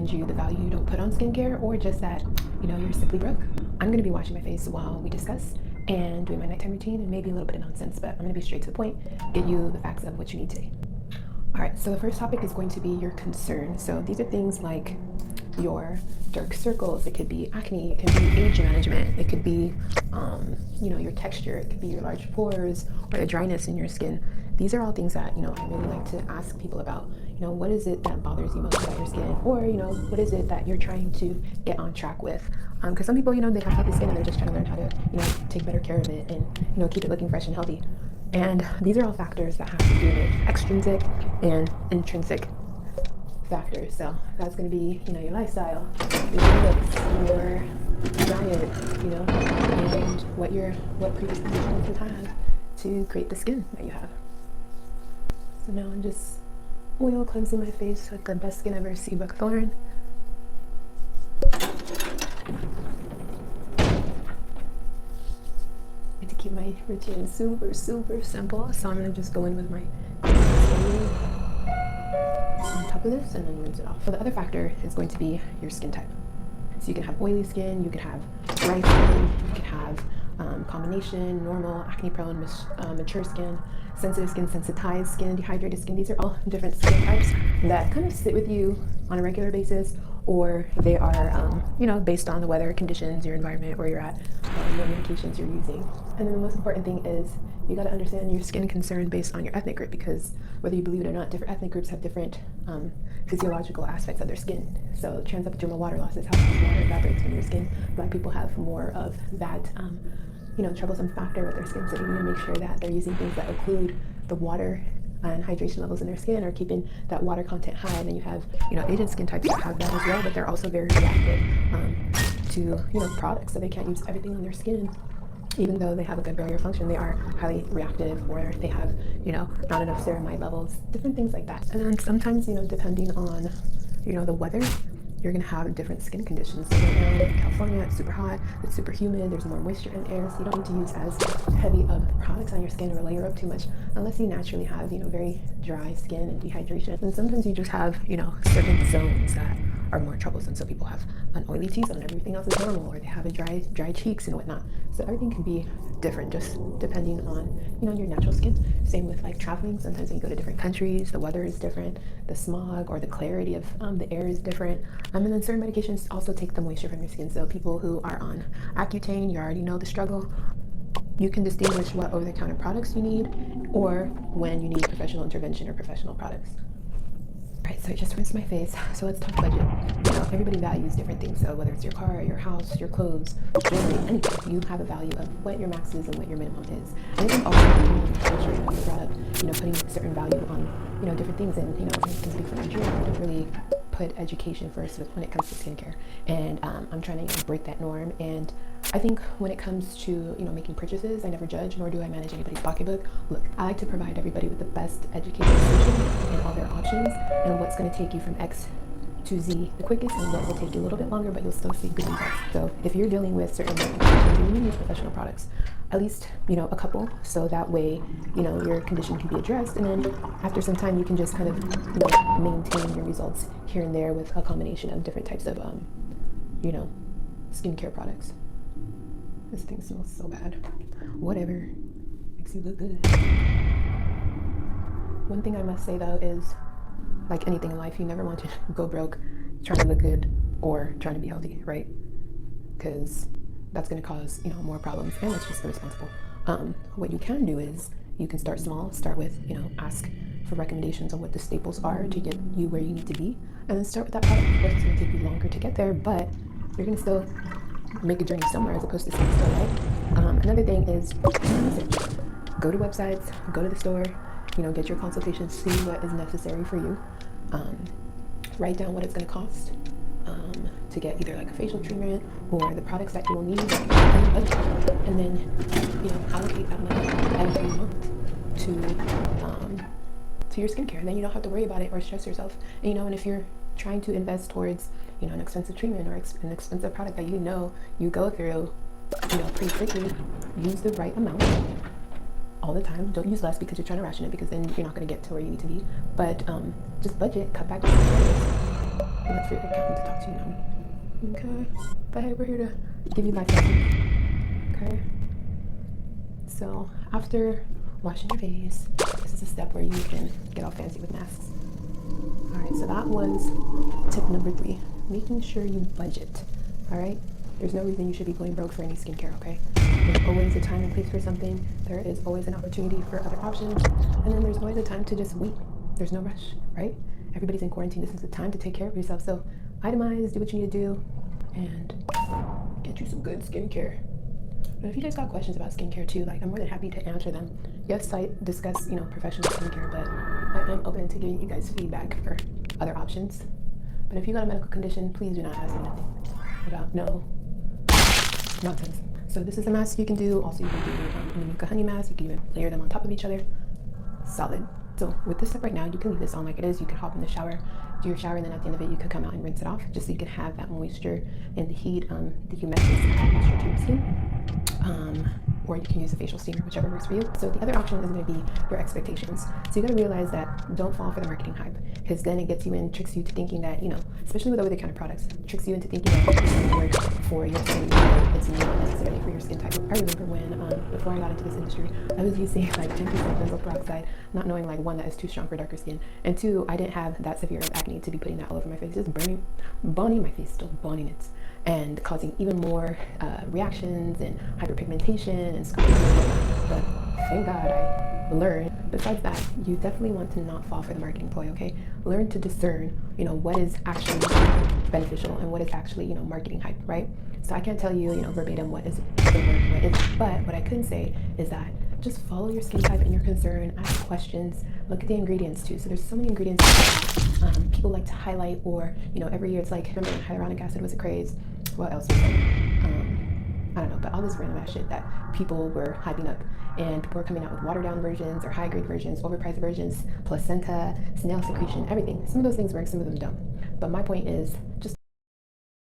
remind you the value you don't put on skincare, or just that, you're simply broke. I'm going to be washing my face while we discuss and doing my nighttime routine and maybe a little bit of nonsense, but I'm going to be straight to the point, get you the facts of what you need today. All right, so the first topic is going to be your concern. So these are things like your dark circles, it could be acne, it could be age management, it could be, your texture, it could be your large pores or the dryness in your skin. These are all things that, I really like to ask people about. What is it that bothers you most about your skin? Or, what is it that you're trying to get on track with? Because some people, they have healthy skin and they're just trying to learn how to, take better care of it and, keep it looking fresh and healthy. And these are all factors that have to do with extrinsic and intrinsic factors. So that's going to be, your lifestyle, your looks, your diet, and what predispositions you have to create the skin that you have. So now I'm just oil cleansing my face with the Best Skin Ever sea buckthorn. To keep my routine super simple, so I'm going to just go in with my on top of this and then rinse it off. So the other factor is going to be your skin type. So you can have oily skin, you can have dry skin, you can have combination, normal, acne prone, mature skin, sensitive skin, sensitized skin, dehydrated skin. These are all different skin types that kind of sit with you on a regular basis, or they are, based on the weather conditions, your environment, where you're at, what medications you're using. And then the most important thing is you got to understand your skin concern based on your ethnic group, because whether you believe it or not, different ethnic groups have different physiological aspects of their skin. So transepidermal water loss is how water evaporates from your skin. Black people have more of that, troublesome factor with their skin. So you need to make sure that they're using things that include the water and hydration levels in their skin, or keeping that water content high. And then you have, Asian skin types that have that as well, but they're also very reactive to, products. So they can't use everything on their skin. Even though they have a good barrier function, they are highly reactive, or they have, not enough ceramide levels, different things like that. And then sometimes, depending on, the weather, you're gonna have different skin conditions. So right now in California, it's super hot, it's super humid, there's more moisture in the air, so you don't need to use as heavy of products on your skin or layer up too much, unless you naturally have, very dry skin and dehydration. And sometimes you just have, certain zones that are more troublesome. So people have an oily T-zone and everything else is normal, or they have a dry cheeks and whatnot. So everything can be different just depending on, your natural skin. Same with like traveling. Sometimes when you go to different countries, the weather is different, the smog or the clarity of the air is different. And then certain medications also take the moisture from your skin. So people who are on Accutane, you already know the struggle. You can distinguish what over-the-counter products you need, or when you need professional intervention or professional products. Right, so I just rinsed my face. So let's talk budget. Everybody values different things. So whether it's your car, your house, your clothes, jewelry, anything, you have a value of what your max is and what your minimum is. And I think also culture, you brought up, putting certain value on, different things. And, I can speak for Nigeria, I don't really put education first when it comes to skincare. And I'm trying to break that norm. And I think when it comes to, making purchases, I never judge, nor do I manage anybody's pocketbook. Look, I like to provide everybody with the best educated solution and all their options, and what's going to take you from X to Z the quickest, and what will take you a little bit longer, but you'll still see good results. So if you're dealing with certain conditions and you use professional products, at least, a couple, so that way, your condition can be addressed, and then after some time you can just kind of, maintain your results here and there with a combination of different types of, skincare products. This thing smells so bad. Whatever. Makes you look good. One thing I must say though is, like anything in life, you never want to go broke trying to look good or trying to be healthy, right? Because that's going to cause, more problems, and that's just irresponsible. What you can do is you can start small, start with, ask for recommendations on what the staples are to get you where you need to be, and then start with that product. Of course, it's going to take you longer to get there, but you're going to still make a journey somewhere as opposed to staying still, right? Another thing is research. Go to websites, go to the store, get your consultations, see what is necessary for you. Write down what it's going to cost to get either like a facial treatment or the products that you will need, and then allocate that money every month to your skincare. And then you don't have to worry about it or stress yourself. And if you're trying to invest towards an expensive treatment or an expensive product that you go through pretty quickly, use the right amount all the time. Don't use less because you're trying to ration it, because then you're not going to get to where you need to be. But just budget, cut back on And that's for your accountant to talk to you now. Okay. But hey, we're here to give you life lessons. Okay. So after washing your face, this is a step where you can get all fancy with masks. All right, so that was tip number 3, making sure you budget. All right, there's no reason you should be going broke for any skincare. Okay, there's always a time and place for something. There is always an opportunity for other options, and then there's always a time to just wait. There's no rush, right? Everybody's in quarantine. This is the time to take care of yourself. So itemize, do what you need to do, and get you some good skincare. But if you guys got questions about skincare too, like I'm more than happy to answer them. Yes, I discuss, professional skincare, but I am open to giving you guys feedback for other options. But if you got a medical condition, please do not ask me nothing about no nonsense. So this is a mask you can do. Also, you can do Manuka honey mask. You can even layer them on top of each other. Solid. So with this step right now, you can leave this on like it is. You can hop in the shower, do your shower, and then at the end of it, you could come out and rinse it off, just so you can have that moisture and the heat, the humectants, add moisture to your skin. Or you can use a facial steamer, whichever works for you. So the other option is going to be your expectations. So you got to realize that don't fall for the marketing hype, because then it gets you in, tricks you to thinking that, especially with over-the-counter products, tricks you into thinking that it's going to work for your skin, it's not necessarily for your skin type. I remember when, before I got into this industry, I was using like 10% benzoyl peroxide, not knowing like 1, that is too strong for darker skin, and 2, I didn't have that severe of acne to be putting that all over my face, just burning my face, still burning it, and causing even more reactions and hyperpigmentation and scarring. But thank God I learned. Besides that, you definitely want to not fall for the marketing ploy, okay? Learn to discern, what is actually beneficial and what is actually, marketing hype, right? So I can't tell you, verbatim what is what isn't, but what I can say is that just follow your skin type and your concern, ask questions, look at the ingredients too. So there's so many ingredients that people like to highlight, or, every year it's like, remember when hyaluronic acid was a craze? What else was it? I don't know, but all this random ass shit that people were hyping up, and people were coming out with watered down versions or high grade versions, overpriced versions, placenta, snail secretion, everything. Some of those things work, some of them don't. But my point is just